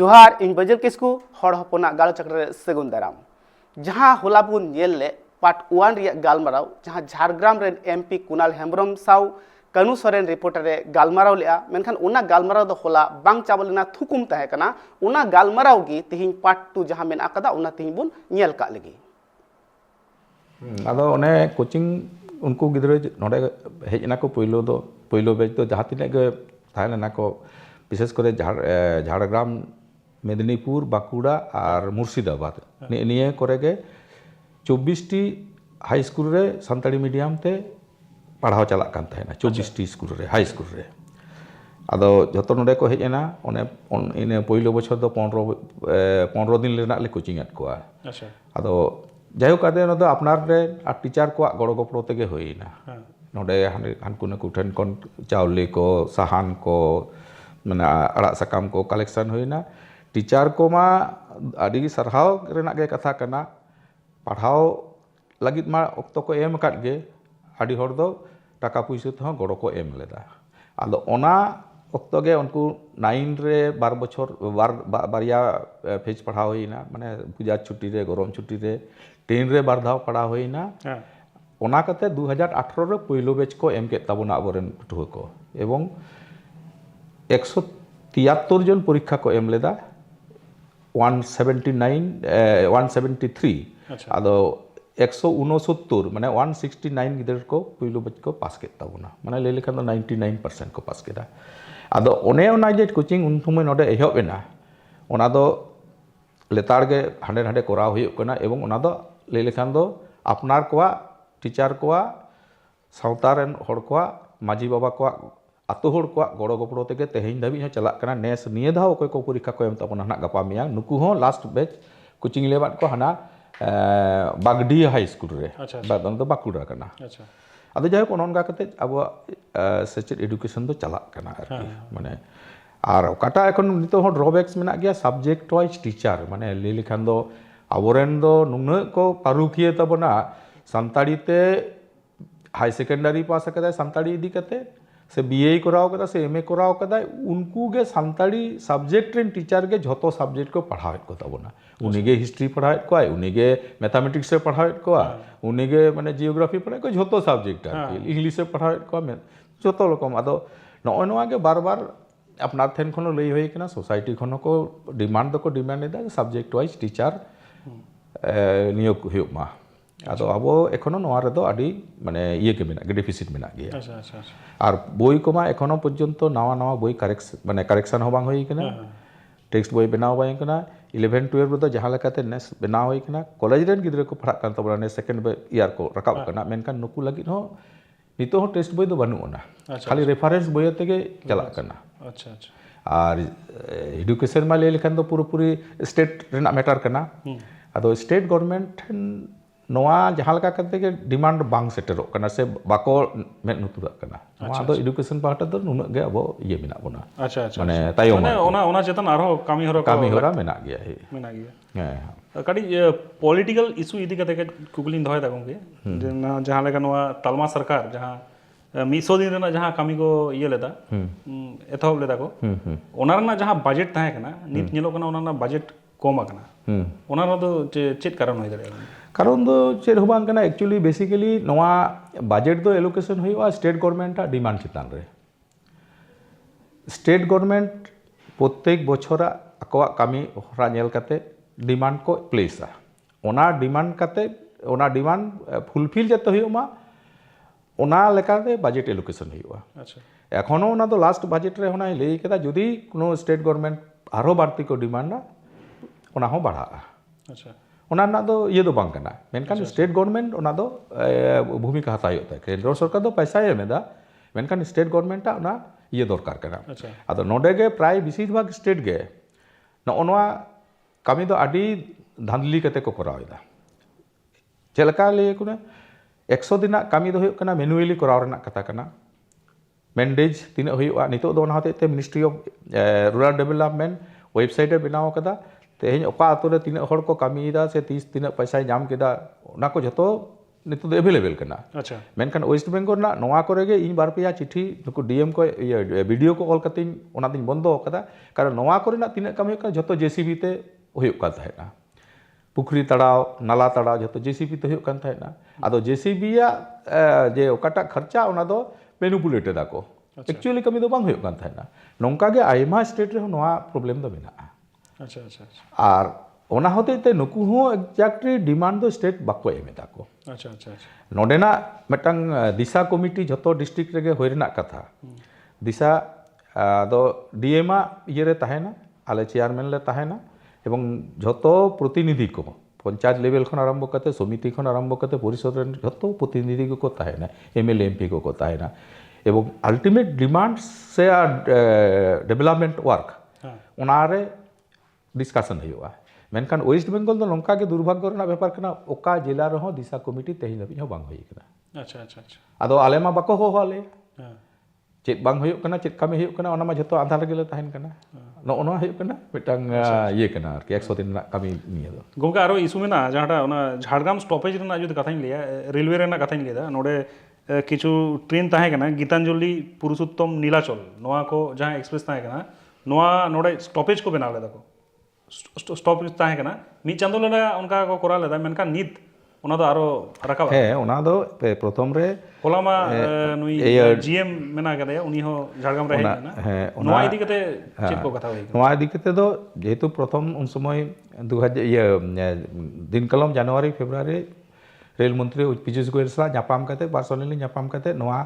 जोहार इन बजल किसकु हड़ हपना गाल चक्र सेगुन दाराम जहां होलाबुन येले पार्ट 1 रिया गालमाराव जहां झारग्राम रेन एमपी कुणाल हेम्ब्रम साव कानू सोरेन रिपोर्टर रे गालमाराव लेआ मेनखान उना गालमाराव दो होला बांग चावलना थुकुम तहे कना उना गालमाराव गी तिहिं पार्ट 2 जहां मेन आकदा उना तिहिं बुन नेल का लगी आदो ओने कोचिंग उनको गिद्रे नोडे हेजना को पहिलो बेच तो जहां तिने गे थायना को विशेष करे झारग्राम मेदिनीपुर बाकुड़ा और मुर्शिदाबाद निये करे गे 24 टी हाई स्कूल रे सानताड़ी मीडियम ते पढ़ाव चला कान थायना 24 टी स्कूल रे हाई स्कूल रे आदो जतो नोडे को हेजना ओने इने पहिलो बछर दो 15 दिन लेना ले कोचिंग एट कोआ अच्छा आदो जायो कादे नदो अपनार रे आ टीचर को गड़ो गपड़ो तेगे होइना नोडे हानकुने कुठन कोन चावली को साहान को माने अड़ा सकाम को कलेक्शन होइना टीचर को मा आदि सरहाव रेना गे कथा कना पढ़ाव लगित मा ओक्तो को एम काट गे आदि हर दो टाका पैसा तो गड़ो को एम लेदा आदो ओना ओक्तो गे उनको 9 रे 12 बछर बारिया फेज पढ़ाव होइना माने पूजा छुट्टी रे गरम छुट्टी रे 3 रे बार धाव पढ़ाव होइना ओना कते 2018 रे पहिलो बेच को एम के ताबोना अबरेन पठुआ को एवं 173 जन परीक्षा को एम लेदा 173 आदो 169 माने 169 गिदर को पहिलो बेच को पास के ताबोना माने ले लेखान 99% को पास केदा आदो ओने ओना जे कोचिंग उन समय नोडे एहब एना ओना दो लेतार गे हांडे हांडे कोराव हुयुग कना एवं ओना दो ले लेखान दो अपनार कोआ टीचर कोआ सावतारेन हड़ कोआ माजी बाबा कोआ आतो हड़ कोआ गड़ो गपड़ो तेगे तेहेन धाबी चला कना नेस निये धाव कोई को परीक्षा को एम ताबोना ना गपा मिया नुकु हो लास्ट बैच कोचिंग लेबात को हाना बागडी हाई स्कूल रे बादन दो बाकुड़ा कना अच्छा आदो जाय को ननगा कते अब सेचेड एजुकेशन दो चला कना माने और ओकाटा एखन नितो हो ड्रॉबैक्स मेना गया सब्जेक्ट वाइज टीचर माने ले लेखान दो आबोरेन दो नुना को पारुखिया ताबोना सानताड़ी ते हाई सेकेंडरी पास कदा सानताड़ी इदी कते से बीए कराव कदा से एमए कराव कदा उनको गे सानताड़ी सब्जेक्ट रेन टीचर गे झोतो सब्जेक्ट को पढ़ावेत को ताबोना उनीगे हिस्ट्री पढ़ावेत को उनीगे मैथमेटिक्स से पढ़ावेत को उनीगे माने जियोग्राफी पढ़ावेत को झोतो सब्जेक्ट इंग्लिश से पढ़ावेत को झोतो रकम आदो नय नवा गे बार बार अपनार थेन खनो लई होई कना सोसाइटी खनो को डिमांड को डिमांड एदा सब्जेक्ट वाइज टीचर नियोग हुयुग मा आदो आबो एखनो नवा रेदो आदि माने ये के मेना डेफिसिट मेना गया अच्छा अच्छा अच्छा और बोई को मा एखनो पर्यंत नवा नवा बोई करेक्शन हो बांग होई कना टेक्स्ट बोई बनाव बाय कना 11 12 रेदो जहां लेकाते नेस बनाव होई कना कॉलेज रेन गिद्रे को पढ़ा कान तबरा ने सेकंड ईयर को रकाब कना मेनकान नुकु लगित हो नितो हो टेस्ट बोई दो बनुना खाली रेफरेंस बोई तेगे चला कना अच्छा अच्छा और एजुकेशन मा ले लेखान दो पूरी स्टेट रेना मैटर कना आदो स्टेट गवर्नमेंट नवा जहां लगा करते के डिमांड बांग सेटरो कना से बाको में नुतुरा कना नवा दो एजुकेशन पार्ट दो नुन गे अब ये मेना बोना अच्छा अच्छा माने तायो माने ओना चेतन आरो कामी होरा मेना गया हे मेना गया हां कडी पॉलिटिकल इशू इदी कते के कुगलिन दहय दा गंगे जहां लगा नवा तालमा सरकार जहां 100 दिन रेना जहां कामी को ये लेदा एथोब लेदा को ओना रेना जहां बजट ताहे कना नित नेलो कना ओना बजट कम आकना ओना दो चेत कारण होय दारे कारण दो चेत हो बांग कना एक्चुअली बेसिकली नवा बजट दो एलोकेशन हुआ स्टेट गवर्नमेंट डिमांड चितान रे स्टेट गवर्नमेंट प्रत्येक बछरा अकवा कामी हरा नेल काते डिमांड को प्लेसा ओना डिमांड काते ओना डिमांड फुलफिल जते हुआ ओना लेकाते बजट एलोकेशन हुआ अच्छा एखोनो ओना दो लास्ट बजट रे होना लई केदा जदी कोनो स्टेट गवर्नमेंट आरो बाड़ती को डिमांड ओना हो बढ़ा अच्छा ओना ना दो ये दो बांग कना मेनकान स्टेट गवर्नमेंट ओना दो भूमिका हताय होता है केंद्र सरकार दो पैसा एमेदा मेनकान स्टेट गवर्नमेंट ओना ये दरकार कना अच्छा आदो नोडे गे प्राय बेसिर भाग स्टेट गे नोनवा कामी दो आडी धांधली कते को करावदा चेलका ले कुना 100 दिन कामी दो हुयो कना मैनुअली कराव रना कथा कना मैंडेज तीना हुयो नितो दो ना होते ministry of rural development website बनाव कदा तेहें ओका आतो रे तीना हड़ को कामीदा से 30 तीना पैसा जाम केदा ओना को जतो नितो दो अवेलेबल करना अच्छा मेनखान वेस्ट बेंगल ना नोआ करे गे इन बार पेया चिठी नुकु डीएम को वीडियो को ऑल कते ओना दिन बंदो कदा कारण नोआ करे ना तिना कमी का जतो जेसीबी ते हुयुक का थायना पुखरी तड़ाव नाला तड़ाव जतो जेसीबी ते हुयुक कान थायना आदो जेसीबी या जे ओकाटा खर्चा ओना दो मैनिपुलेट दाको एक्चुअली कमी दो बांग हुयुक कान थायना नोंका गे आयमा स्टेट रे नोआ प्रॉब्लम दो मेना अच्छा अच्छा आर ओना होते ते नुकु हो एक्जैक्टली डिमांड दो स्टेट बाको एमेदा को अच्छा अच्छा अच्छा नोडेना मिटंग दिशा कमिटी जतो डिस्ट्रिक्ट रेगे होइरना कथा दिशा दो डीएमा इयरे ताहेना आले चेयरमैन ले ताहेना एवं जतो प्रतिनिधि को पंचायत लेवल खन आरंभ करते समिति खन आरंभ करते परिषद रेन जतो प्रतिनिधि को ताहेना एमएलए एमपी को ताहेना एवं अल्टीमेट डिमांड से डेवलपमेंट वर्क उनारे डिस्कशन हुआ मेनखान वेस्ट बेंगल दो नोंका के दुर्भाग्य रेना व्यापार कना ओका जिला रहो दिशा कमिटी तेही नबी हो बांग होई कना अच्छा अच्छा अच्छा आदो आले मा बाको हो आले हाँ चेत बांग होयुक कना चेत कमी होयुक कना ओना मा जतो आधार गेले ताहेन कना नो ओना होयुक कना मिटंग ये कना आरकी 100 दिन ना कमी निया दो गोंका आरो इशू में ना जहाटा ओना झाड़ग्राम स्टॉपेज रेना जुदी कथानी लिया रेलवे रेना कथानी लिया नोडे किछु ट्रेन ताहे कना गीतांजलि पुरुषोत्तम नीलाचल नोआ को जहां एक्सप्रेस ताहे कना नोआ नोडे स्टॉपेज को बना लेदा को स्टॉपेज ताहे कना मी चांदो लेना उनका को कोरा लेदा मेनका नीत ओना दो आरो रकाब हे ओना दो प्रथम रे होलामा नुई जीएम मेना कदे उनी हो झाड़ग्राम रे ना हे नोआ इदी कते चेक को कथा होई नोआ इदी कते दो जेहेतु प्रथम उन समय 2000 ये दिनकलम जनवरी फेब्रुआरी रेल मंत्री पीयूष गोयल सा जापाम कते पर्सनली जापाम कते नोआ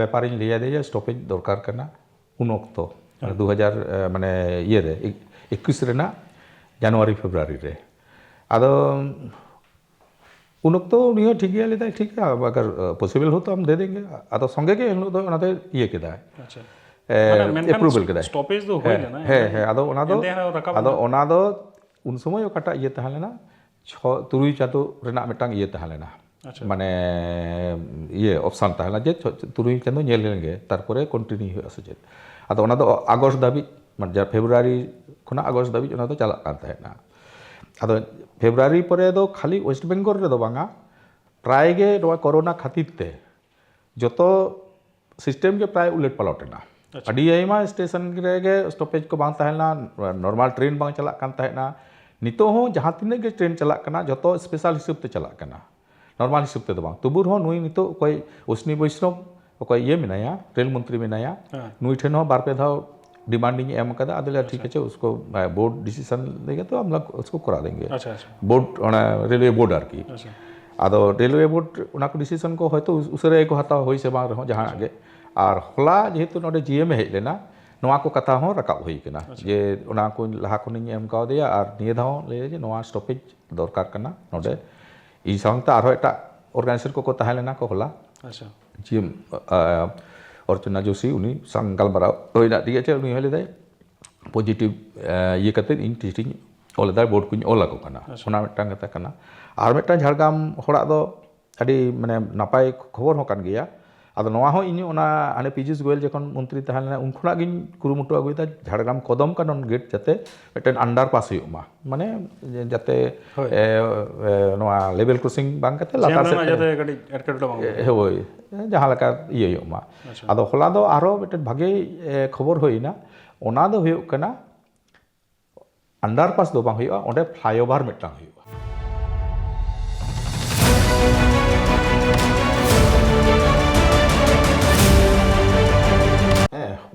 व्यापारी लिया दे स्टॉपेज दरकार करना उन वक्त 2000 माने ये रे 21 रेना जनवरी फेब्रुआरी रे आदो उन वक्त उनी ठीक गया लेता ठीक है अगर पॉसिबल हो तो हम दे देंगे आदो संगे के हम लोग तो ये केदा है अच्छा अप्रूवल केदा स्टॉपेज दो होई ना है आदो ओना दो उन समय ओकाटा ये तहलेना 6 चातो रेना मिटांग ये तहलेना माने ये ऑप्शन तहला जे 3 चांदो नेल लेंगे तारपरे कंटिन्यू हो सजे आदो ओना दो अगस्त दाबी माने फेब्रुआरी खुना अगस्त दाबी ओना दो चला कान तहना आदो फेब्रुआरी परे दो खाली वेस्ट बेंगल रे दो बांगा प्राय गे नोआ कोरोना खातिर ते जतो सिस्टम के प्राय उलट पलटना अडी आइमा स्टेशन रे स्टॉपेज को बांग तहना नॉर्मल ट्रेन बांग चला कान तहना नितो हो जहां तिने के ट्रेन चला कना जतो स्पेशल हिसाब ते चला कना नॉर्मल हिसाब ते दो बांग तुबुर हो नुई नितो कोई उसनी वैष्णव कोई ये मिनाया रेल मंत्री मिनाया नुई ठेन हो बार पे धाव डिमांडिंग एम कदा अदले ठीक है उसको बोर्ड डिसीजन देगा तो हम लोग उसको करा देंगे अच्छा अच्छा बोर्ड रेलवे बोर्ड आर की अच्छा आदो रेलवे बोर्ड उना को डिसीजन को होयतो उसरे को हता होई से बांग रहो जहां आगे और होला जेहेतु नोडे जीएम हेज लेना नोआ को कथा हो रकाब होई कना जे उना को लहा को निं एम का दिया और निये धाव ले जे नोआ स्टॉपेज दरकार कना नोडे ई संगता आरो एटा ऑर्गेनाइजेशन को ताहे लेना को होला अच्छा जीएम अर्चना जोशी उनी संगल बरा होइना दिया चे उनी हेले दाय पॉजिटिव ये कते इन टेस्टिंग ऑल दा बोर्ड कुन ऑल को कना सोना मिटांग कथा कना आर मिटांग झाड़ग्राम होड़ा दो अडी माने नापाय खबर हो कान गया आदो नोआ हो इन ओना आने पीयूष गोयल जखन मंत्री ताहलेना उन खुना गिन कुरुमुटु अगुइदा झाड़ग्राम कदम कानन गेट जाते मिटन अंडर पास हुयुमा माने जाते नोआ लेवल क्रॉसिंग बांग कते लातार से जाते गडी एटकेटो बांग होय जहां लका ये हुयुमा आदो होला दो आरो मिटन भागे खबर होइना ओना दो हुयुक कना अंडर पास दो बांग हुयुआ ओंडे फ्लाईओवर मिटांग हुयुआ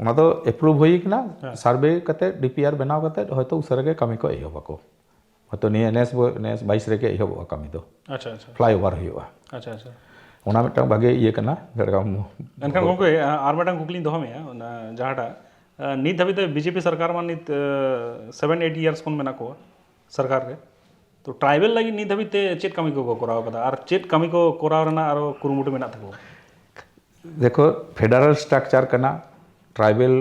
ओना तो एप्रूव होई कना सर्वे कते डीपीआर बनाव कते होयतो उसरगे कमी को एहबको होयतो नि एनएस 22 रेगे एहबो कमी दो अच्छा अच्छा फ्लाईओवर हुआ अच्छा अच्छा ओना मिटang भागे ये कना झाड़ग्राम एनखान गोंके आर मिटang कुकलिंग दोह में ओना जहाटा नित धाबिते बीजेपी सरकार मा नित 7-8 इयर्स कोन मेना को सरकार रे तो ट्राइबल लगी नित धाबिते चेत कमी को कोराव कदा आर चेत कमी को कोराव रना आरो कुरुमुटु मेना थको देखो फेडरल स्ट्रक्चर कना ट्राइबल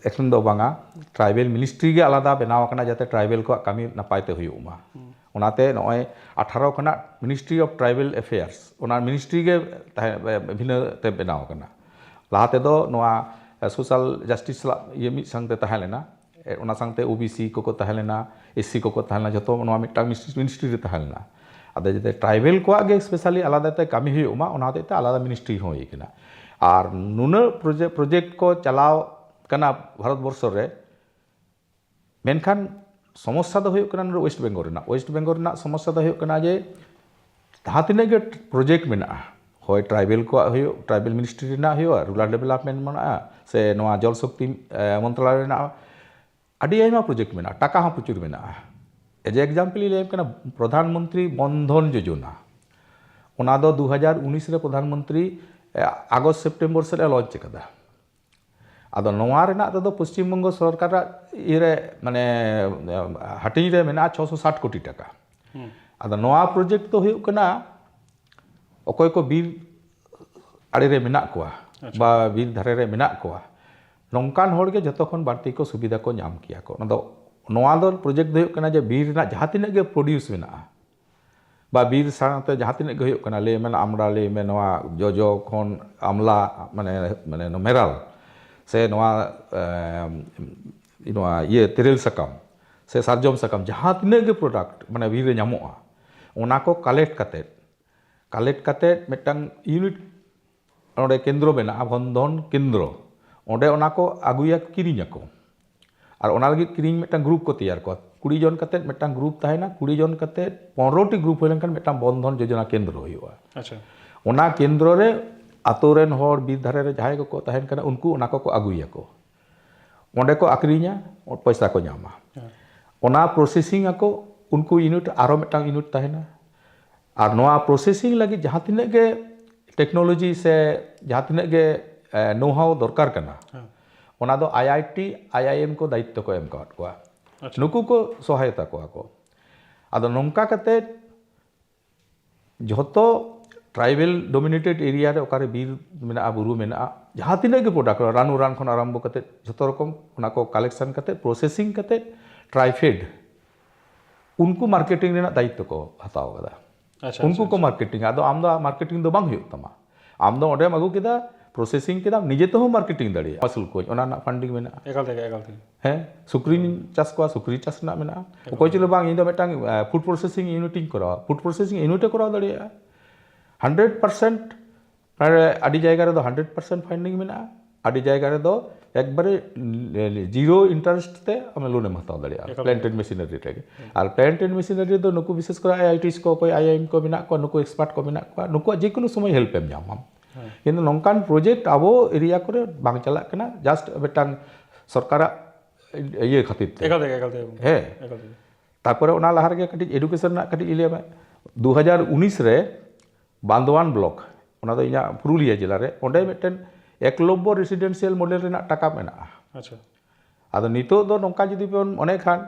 एक्शन दो बांगा ट्राइबल मिनिस्ट्री के आलादा बनाव कना जाते ट्राइबल को कमी नपायते हुयुमा ओनाते नय 18 कना मिनिस्ट्री ऑफ ट्राइबल अफेयर्स ओना मिनिस्ट्री के भिन्न ते बनाव कना लाहाते दो नोआ सोशल जस्टिस ये मिट संगते तहलेना ओना संगते ओबीसी को तहलेना एससी को तहलेना जतो नोआ मिटang मिनिस्ट्री रे तहलेना ᱟᱫᱚ ᱡᱟᱛᱮ ᱴᱨᱟइᱵᱮल ᱠᱚᱣᱟᱜ ᱜᱮ ᱥᱯᱮᱥᱟᱞി ᱟᱞᱟᱫᱟᱛᱮ ᱠᱟᱹᱢᱤ ᱦᱩᱭᱩᱜ ᱢᱟ ᱚᱱᱟ ᱦᱚᱛᱮᱡ ᱛᱮ ᱟᱞᱟᱫᱟ ᱢᱤᱱᱤᱥᱴᱨᱤ ᱦᱚᱸ ᱦᱩᱭ ᱠᱟᱱᱟ ᱟᱨ ᱱᱩᱱᱟᱹᱜ ᱯᱨᱚᱡᱮक्ट ᱠᱚ ᱪᱟᱞᱟᱣ ᱠᱟᱱᱟ ᱵᱷᱟᱨᱚᱛ ᱵᱚᱨᱥᱚ ᱨᱮ ᱢᱮᱱᱠᱷᱟन समस्या दो हुयुग कना वेस्ट बेंगल रना समस्या दो हुयुग कना जे जहाँ तिनाग गे प्रोजेक्ट मेना होय ट्राइबल को हुयुग ट्राइबल मिनिस्ट्री रना हुयुग रूरल डेवलपमेंट मेना से नोआ जल शक्ति मंत्रालय रना अडी आयमा प्रोजेक्ट मेना टाका हाँ प्रचुर मेना एज एग्जाम्पल लैम कना प्रधानमंत्री बंधन योजना ओना दो 2019 रे प्रधानमंत्री अगस्त सेप्टेम्बर से लॉन्च कदा आदो नोआ रेना तो पश्चिम बंग सरकार इरे माने हाटिंग रे मेना 660 कोटी टाका आदो नोआ प्रोजेक्ट तो हुयुग कना अकोय को बीर आड़े रे मेना कोआ बा बीर धारे रे मेना कोआ नोंकान होड़ के जतो खन बाड़ती को सुविधा को नाम किया को ना दो नोआ दो प्रोजेक्ट दो हुयुग कना जे बीर ना जहाँ तिनाग गे प्रोड्यूस मेना बा बीर साथे जहाँ तिनाग गे हुयुग कना ले मेना आमड़ा ले मे नोआ जोजो खन आमला माने माने मेराल से नोआ ये तेरेल सकाम से सारजम सकाम जहाँ तिनाग गे प्रोडक्ट माने बीर रे नामोआ ओना को कलेक्ट काते मिटटांग यूनिट ओंडे केंद्र मेना बंधन केंद्र ओंडे ओना को आगुया किरिंग को और ओना लगी किरिंग मिटटांग ग्रुप को तैयार को 20 जन काते मिटटांग ग्रुप ताहेना 20 जन काते 15 टी ग्रुप होलेन मिटटांग बंधन योजना केंद्र हुयुआ अच्छा ओना केंद्र रे आतो रेन होड़ बीर धारे रे जहाय को ताहेन कना उनको ओना को आगुया को ओंडे को आक्रिया और पैसा को नामा ओना प्रोसेसिंग को उनको यूनिट आरो मिटटांग यूनिट ताहेना और नोआ प्रोसेसिंग लगी जहाँ तिनाग गे टेक्नोलॉजी से जहाँ तिनाग गे नो हाउ दरकार कना ओना दो IIT IIM को दायित्व को एम काट को नुकु को सहायता को आदो नोंका कते जहतो ट्राइबल डोमिनेटेड एरिया रे ओकारे बीर मेना बुरु मेना जहाँ तिनाग गे प्रोडक्ट रानू रान खन आरंभ कते जतो रकम ओना को कलेक्शन कते प्रोसेसिंग कते ट्राइफेड उनको मार्केटिंग रेना दायित्व को हताव कदा अच्छा उनको को मार्केटिंग आदो आम दो मार्केटिंग दो बांग हुयुग तमा आम दो ओडे अगु केदा प्रोसेसिंग केदा निजे तो मार्केटिंग दाड़िया असल को ओना ना फंडिंग मेना एकाल थे है सुक्री चाष को सुक्री चाष ना मेना कोई चलो बांग इन दो मिटांग फूड प्रोसेसिंग यूनिटिंग करा फूड प्रोसेसिंग यूनिट करा दाड़िया 100% आदि जायगा रे दो 100% फंडिंग मेना आदि जायगा रे दो एक बारे जीरो इंटरेस्ट ते हमें लोन में हताव दाड़िया प्लांट एंड मशीनरी रे और प्लांट एंड मशीनरी दो नुकु विशेष कर IITs को कोई IIM को मेना को नुकु एक्सपर्ट को मेना को नुकु जे कोनो समय हेल्प एम जाम किन्तु नोंकान प्रोजेक्ट आबो एरिया करे बांग चला कना जस्ट मिटांग सरकार ये खातिर ते एकाल थे है तारपरे ओना लहार गे कटी एडुकेशन ना कटी इले 2019 रे बांदवान ब्लॉक ओना दो इना पुरुलिया जिला रे ओंडे मिटन एकलव्य रेसिडेंशियल मॉडल रेना टाका मेना अच्छा आदो नितो दो नोंका जदि बन अने Khan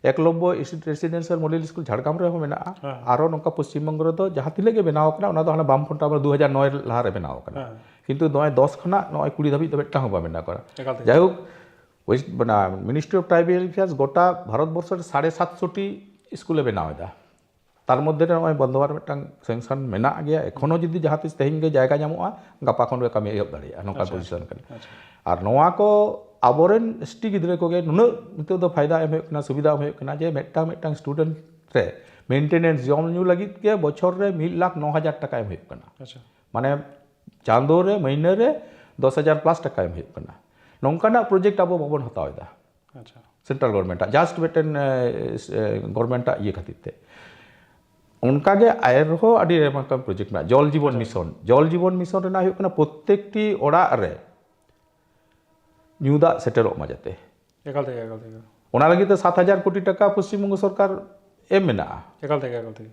Eklavya residential model school Jhargram रे हो मेना आरो नोंका पश्चिम बंग रे दो जहाँ तिले गे बनाव कना ओना दो हाना बाम फंटा 2009 लहा रे बनाव कना किंतु 10 खना 20 धाबी दो बेटा होबा मेना करा जायहोक वेस्ट बना मिनिस्ट्री ऑफ ट्राइबल अफेयर्स गोटा भारत वर्ष 750 टी स्कूल बनाव दा तार मध्य रे बंधवार मिटांग सेंक्शन मेना गया एखोनो जदि जहाँ तीस तेहिं गे जायगा नामोआ गपा खन रे कमी एहब दाड़िया नोंका पोजीशन कना और नोआ को आबोरेन ST गिद्रे को गे नुना नितो दो फायदा एम हुयुग कना सुविधा एम हुयुग कना जे मेटांग स्टूडेंट रे मेंटेनेंस जम न्यू लगी के बछर रे 1,09,000 टाका एम हुयुग कना अच्छा माने चांदो रे महीने रे 10,000 प्लस टाका एम हुयुग कना नोंकाना प्रोजेक्ट आबो बाबन हतावदा अच्छा सेंट्रल गवर्नमेंट जस्ट बेटन गवर्नमेंट ये खातिर ते उनका गे आयर हो अडी रेमाकम प्रोजेक्ट में जल जीवन मिशन रेना हुयुग कना प्रत्येकटी ओड़ा रे न्यूदा सेटल मा जाते एकाल थे ओना लगी तो 7,000 कोटी टाका पश्चिम बंग सरकार एम मेना एकाल थे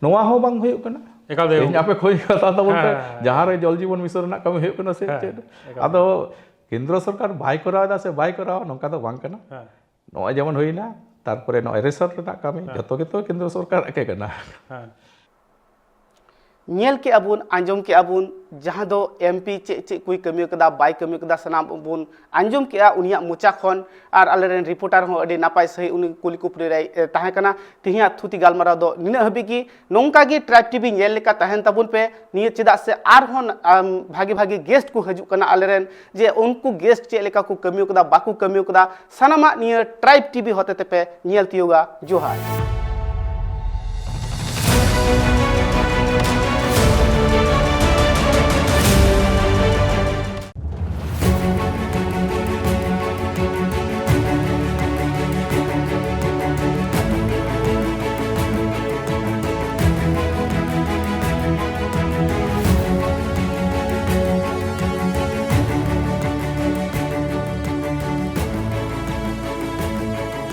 नोआ हो बांग हुयुग कना एकाल थे यहाँ पे खोई कथा तो बोलते जहाँ रे जल जीवन मिशन रेना कमी हुयुग कना से आदो केंद्र सरकार बाय करावदा से बाय करावा नोंका तो बांग कना नोआ जेमन होइना तारपरे नो रेसर रेना कमी जतो के तो केंद्र सरकार एके कना नेल के अबुन आंजम के अबुन जहाँ दो MP चे कोई कमी कदा बाय कमी कदा सनाम अबुन आंजम के उनिया मुचा खन और आलेरेन रिपोर्टर हो अडी नापाय सही उनी कुली कुपरी रे ताहे कना तिहिया थुती गालमारा दो निना हबी की नोंका गी ट्राइब टीवी नेल लेका ताहेन ताबुन पे निये चेदा से आर होन भागी भागी गेस्ट को हजू कना आलेरेन जे उनको गेस्ट चे लेका को कमी कदा बाकू कमी कदा सनामा निये ट्राइब टीवी होते ते पे नेल तियोगा जोहार।